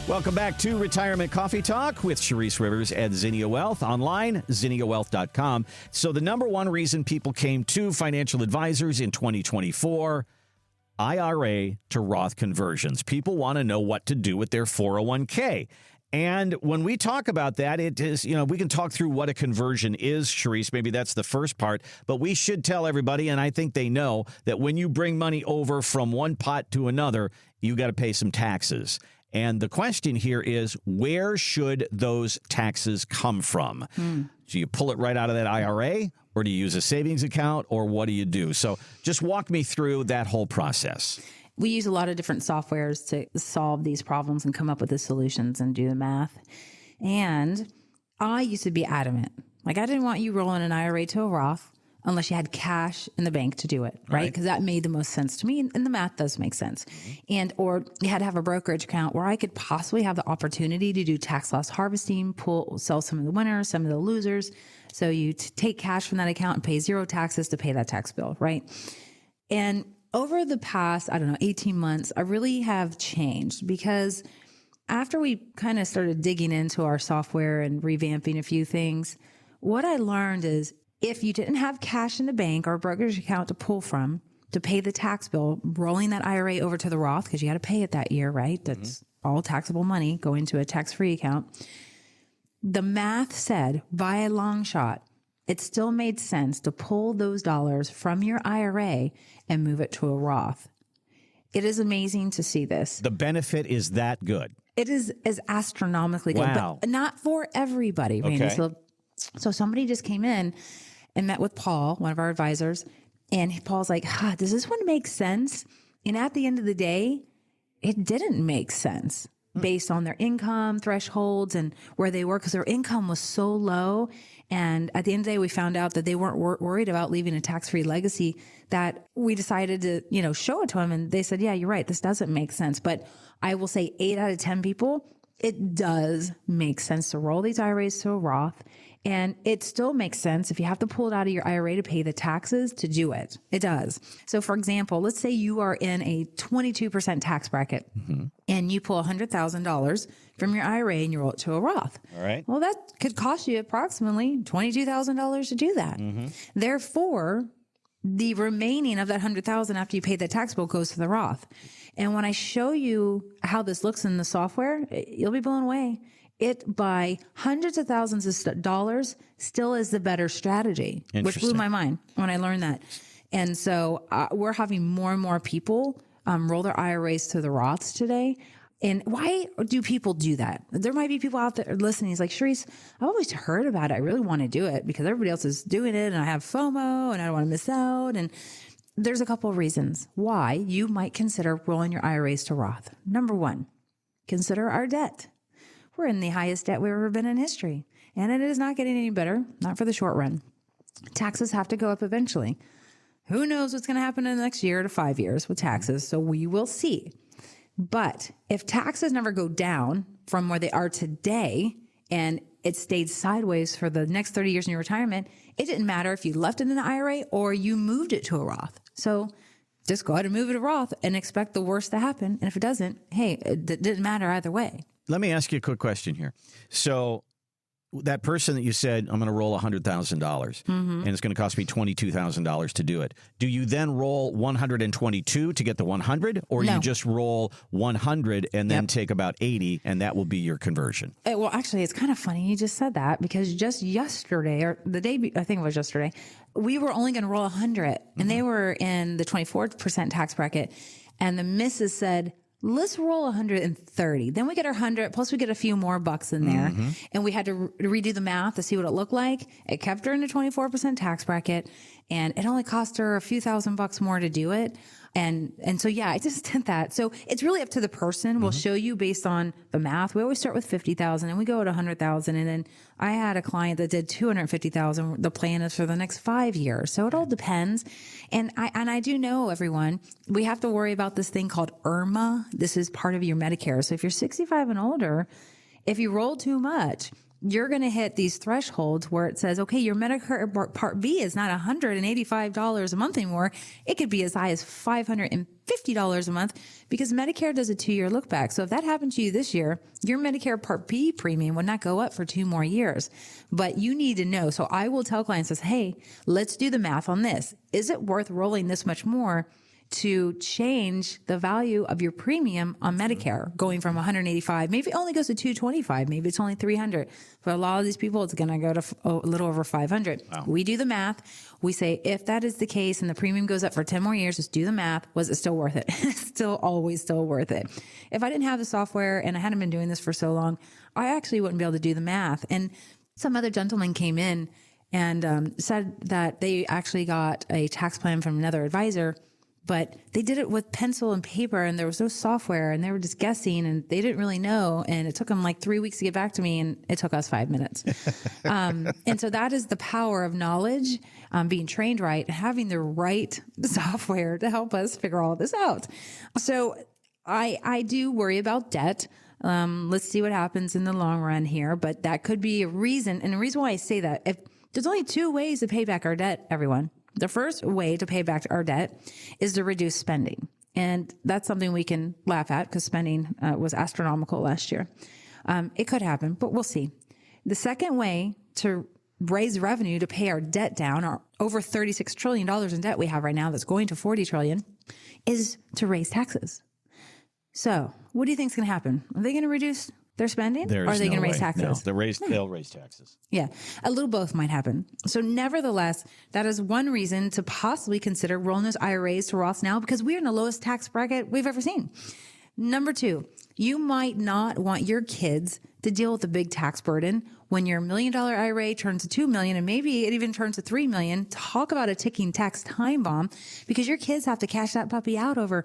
Welcome back to Retirement Coffee Talk with Sharice Rivers at Zinnia Wealth. Online, zinniawealth.com. So the number one reason people came to financial advisors in 2024, IRA to Roth conversions. People want to know what to do with their 401k. And when we talk about that, it is, we can talk through what a conversion is, Sharice. Maybe that's the first part. But we should tell everybody, and I think they know, that when you bring money over from one pot to another, you got to pay some taxes. And the question here is, where should those taxes come from? Do you pull it right out of that IRA, or do you use a savings account, or what do you do? So just walk me through that whole process. We use a lot of different softwares to solve these problems and come up with the solutions and do the math. And I used to be adamant. Like, I didn't want you rolling an IRA to a Roth unless you had cash in the bank to do it, right? Because that made the most sense to me, and the math does make sense. And or you had to have a brokerage account where I could possibly have the opportunity to do tax loss harvesting, sell some of the winners, some of the losers. So you take cash from that account and pay zero taxes to pay that tax bill, right? And over the past, 18 months, I really have changed, because after we kind of started digging into our software and revamping a few things, what I learned is, if you didn't have cash in the bank or a brokerage account to pull from to pay the tax bill, rolling that IRA over to the Roth, because you got to pay it that year, right? That's all taxable money going to a tax-free account. The math said, by a long shot, it still made sense to pull those dollars from your IRA and move it to a Roth. It is amazing to see this. The benefit is that good. It is astronomically good, but not for everybody, Randy. Okay. So somebody just came in and met with Paul, one of our advisors, and Paul's like, does this one make sense? And at the end of the day, it didn't make sense based on their income thresholds and where they were, because their income was so low. And at the end of the day, we found out that they weren't worried about leaving a tax-free legacy, that we decided to, show it to them. And they said, yeah, you're right. This doesn't make sense. But I will say 8 out of 10 people, it does make sense to roll these IRAs to a Roth. And it still makes sense if you have to pull it out of your IRA to pay the taxes to do it. It does. So for example, let's say you are in a 22% tax bracket and you pull $100,000 from your IRA and you roll it to a Roth. All right. Well, that could cost you approximately $22,000 to do that. Therefore, the remaining of that $100,000 after you pay the tax bill goes to the Roth. And when I show you how this looks in the software, you'll be blown away. It, by hundreds of thousands of dollars, still is the better strategy, which blew my mind when I learned that. And so we're having more and more people roll their IRAs to the Roths today. And why do people do that? There might be people out there listening. He's like, Sharice, I've always heard about it. I really want to do it because everybody else is doing it, and I have FOMO and I don't want to miss out. And there's a couple of reasons why you might consider rolling your IRAs to Roth. Number one, consider our debt. We're in the highest debt we've ever been in history, and it is not getting any better, not for the short run. Taxes have to go up eventually. Who knows what's going to happen in the next year to 5 years with taxes, so we will see. But if taxes never go down from where they are today and it stayed sideways for the next 30 years in your retirement, it didn't matter if you left it in an IRA or you moved it to a Roth. So just go ahead and move it to Roth and expect the worst to happen. And if it doesn't, hey, it didn't matter either way. Let me ask you a quick question here. So that person that you said, I'm going to roll $100,000 and it's going to cost me $22,000 to do it. Do you then roll 122 to get the 100, or No. you just roll 100 and then take about 80 and that will be your conversion? Well, actually, it's kind of funny you just said that, because just yesterday, or the day, I think it was yesterday, we were only going to roll 100 and they were in the 24% tax bracket. And the missus said, let's roll 130. Then we get our 100, plus we get a few more bucks in there. And we had to redo the math to see what it looked like. It kept her in the 24% tax bracket, and it only cost her a few $1,000s more to do it. And so, yeah, I just did that. So it's really up to the person. We'll show you based on the math. We always start with 50,000 and we go at 100,000. And then I had a client that did 250,000. The plan is for the next 5 years. So it all depends. And I do know, everyone, we have to worry about this thing called IRMA. This is part of your Medicare. So if you're 65 and older, if you roll too much, you're going to hit these thresholds where it says, okay, your Medicare Part B is not $185 a month anymore. It could be as high as $550 a month because Medicare does a 2-year look back. So if that happened to you this year, your Medicare Part B premium would not go up for 2 more years. But you need to know. So I will tell clients this, hey, let's do the math on this. Is it worth rolling this much more to change the value of your premium on Medicare, going from 185, maybe it only goes to 225, maybe it's only 300. For a lot of these people, it's going to go to a little over 500. Wow. We do the math. We say, if that is the case and the premium goes up for 10 more years, just do the math. Was it still worth it? It's still always still worth it. If I didn't have the software and I hadn't been doing this for so long, I actually wouldn't be able to do the math. And some other gentleman came in and said that they actually got a tax plan from another advisor, but they did it with pencil and paper and there was no software and they were just guessing and they didn't really know. And it took them like 3 weeks to get back to me and it took us 5 minutes. And so that is the power of knowledge, being trained right, having the right software to help us figure all this out. So I do worry about debt. Let's see what happens in the long run here, but that could be a reason. And the reason why I say that, if there's only 2 ways to pay back our debt, everyone. The first way to pay back our debt is to reduce spending. And that's something we can laugh at because spending was astronomical last year. It could happen, but we'll see. The second way to raise revenue to pay our debt down, our over $36 trillion in debt we have right now that's going to $40 trillion, is to raise taxes. So what do you think is going to happen? Are they going to reduce their spending? Or are they going to raise taxes? No, they'll raise taxes. Yeah, a little both might happen. So nevertheless, that is one reason to possibly consider rolling those IRAs to Roths now because we're in the lowest tax bracket we've ever seen. Number 2, you might not want your kids to deal with the big tax burden when your $1 million IRA turns to $2 million and maybe it even turns to $3 million. Talk about a ticking tax time bomb because your kids have to cash that puppy out over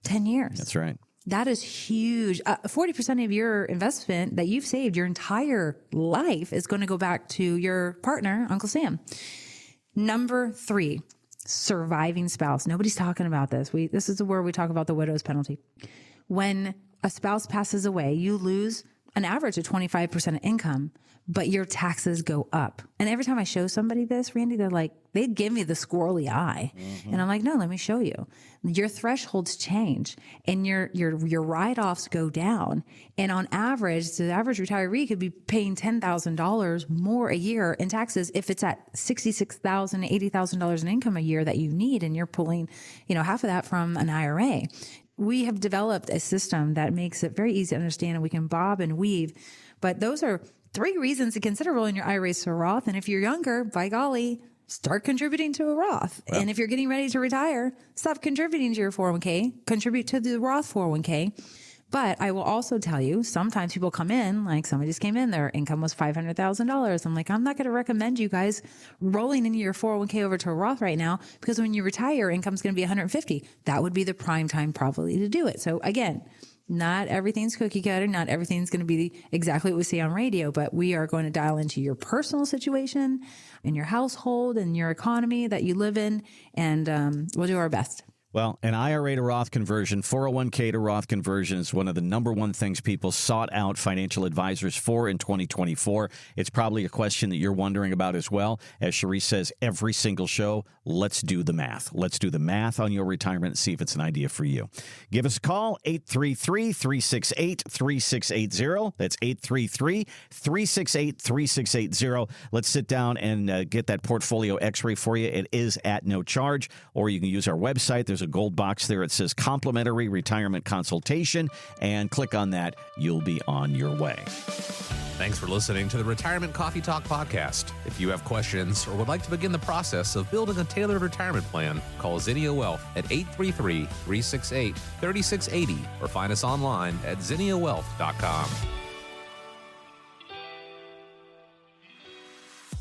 10 years. That's right. That is huge. 40% of your investment that you've saved your entire life is going to go back to your partner, Uncle Sam. Number 3, surviving spouse. Nobody's talking about this. This is where we talk about the widow's penalty. When a spouse passes away, you lose an average of 25% of income, but your taxes go up. And every time I show somebody this, Randy, they'd give me the squirrely eye. Mm-hmm. And I'm like, no, let me show you. Your thresholds change and your write-offs go down. And on average, the average retiree could be paying $10,000 more a year in taxes if it's at $66,000, $80,000 in income a year that you need. And you're pulling, half of that from an IRA. We have developed a system that makes it very easy to understand and we can bob and weave. But those are 3 reasons to consider rolling your IRAs to a Roth. And if you're younger, by golly, start contributing to a Roth. Well, and if you're getting ready to retire, stop contributing to your 401k, contribute to the Roth 401k. But I will also tell you, sometimes people come in, like somebody just came in, their income was $500,000. I'm like, I'm not going to recommend you guys rolling into your 401k over to a Roth right now, because when you retire, your income's going to be $150,000. That would be the prime time probably to do it. So again, not everything's cookie cutter. Not everything's going to be exactly what we see on radio, but we are going to dial into your personal situation and your household and your economy that you live in. And we'll do our best. Well, an IRA to Roth conversion, 401k to Roth conversion is one of the number one things people sought out financial advisors for in 2024. It's probably a question that you're wondering about as well. As Cherise says, every single show, let's do the math. Let's do the math on your retirement and see if it's an idea for you. Give us a call, 833-368-3680. That's 833-368-3680. Let's sit down and get that portfolio x-ray for you. It is at no charge, or you can use our website. There's a gold box there. It says complimentary retirement consultation, and click on that. You'll be on your way. Thanks for listening to the Retirement Coffee Talk podcast. If you have questions or would like to begin the process of building a tailored retirement plan, call Zinnia Wealth at 833-368-3680 or find us online at zinniawealth.com.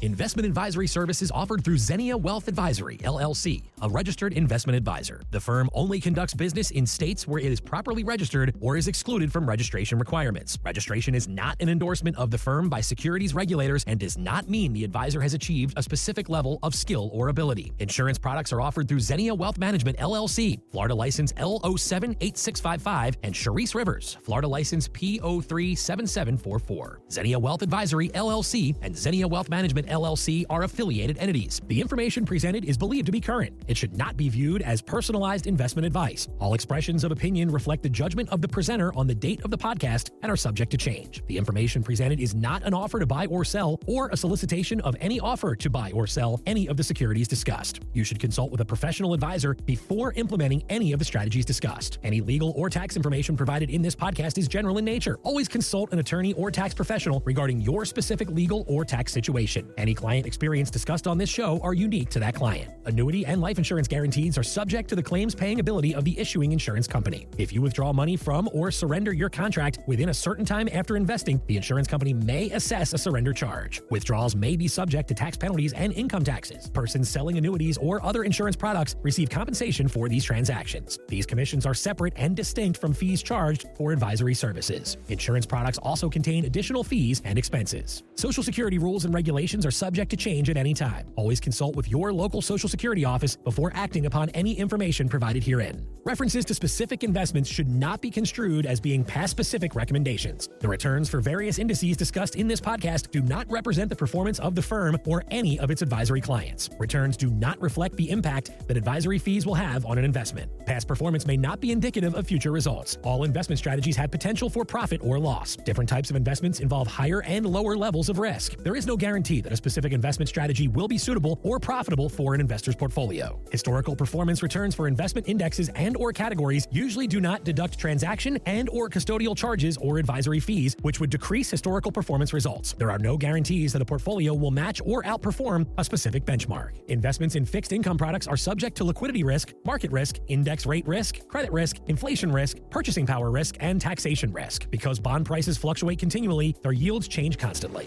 Investment advisory services offered through Zinnia Wealth Advisory, LLC, a registered investment advisor. The firm only conducts business in states where it is properly registered or is excluded from registration requirements. Registration is not an endorsement of the firm by securities regulators and does not mean the advisor has achieved a specific level of skill or ability. Insurance products are offered through Zinnia Wealth Management, LLC, Florida license L078655, and Sharice Rivers, Florida license P037744. Zinnia Wealth Advisory, LLC, and Zinnia Wealth Management, LLC are affiliated entities. The information presented is believed to be current. It should not be viewed as personalized investment advice. All expressions of opinion reflect the judgment of the presenter on the date of the podcast and are subject to change. The information presented is not an offer to buy or sell or a solicitation of any offer to buy or sell any of the securities discussed. You should consult with a professional advisor before implementing any of the strategies discussed. Any legal or tax information provided in this podcast is general in nature. Always consult an attorney or tax professional regarding your specific legal or tax situation. Any client experience discussed on this show are unique to that client. Annuity and life insurance guarantees are subject to the claims paying ability of the issuing insurance company. If you withdraw money from or surrender your contract within a certain time after investing, the insurance company may assess a surrender charge. Withdrawals may be subject to tax penalties and income taxes. Persons selling annuities or other insurance products receive compensation for these transactions. These commissions are separate and distinct from fees charged for advisory services. Insurance products also contain additional fees and expenses. Social Security rules and regulations are subject to change at any time. Always consult with your local Social Security office before acting upon any information provided herein. References to specific investments should not be construed as being past specific recommendations. The returns for various indices discussed in this podcast do not represent the performance of the firm or any of its advisory clients. Returns do not reflect the impact that advisory fees will have on an investment. Past performance may not be indicative of future results. All investment strategies have potential for profit or loss. Different types of investments involve higher and lower levels of risk. There is no guarantee that a specific investment strategy will be suitable or profitable for an investor's portfolio. Historical performance returns for investment indexes and or categories usually do not deduct transaction and or custodial charges or advisory fees, which would decrease historical performance results. There are no guarantees that a portfolio will match or outperform a specific benchmark. Investments in fixed income products are subject to liquidity risk, market risk, index rate risk, credit risk, inflation risk, purchasing power risk, and taxation risk. Because bond prices fluctuate continually, their yields change constantly.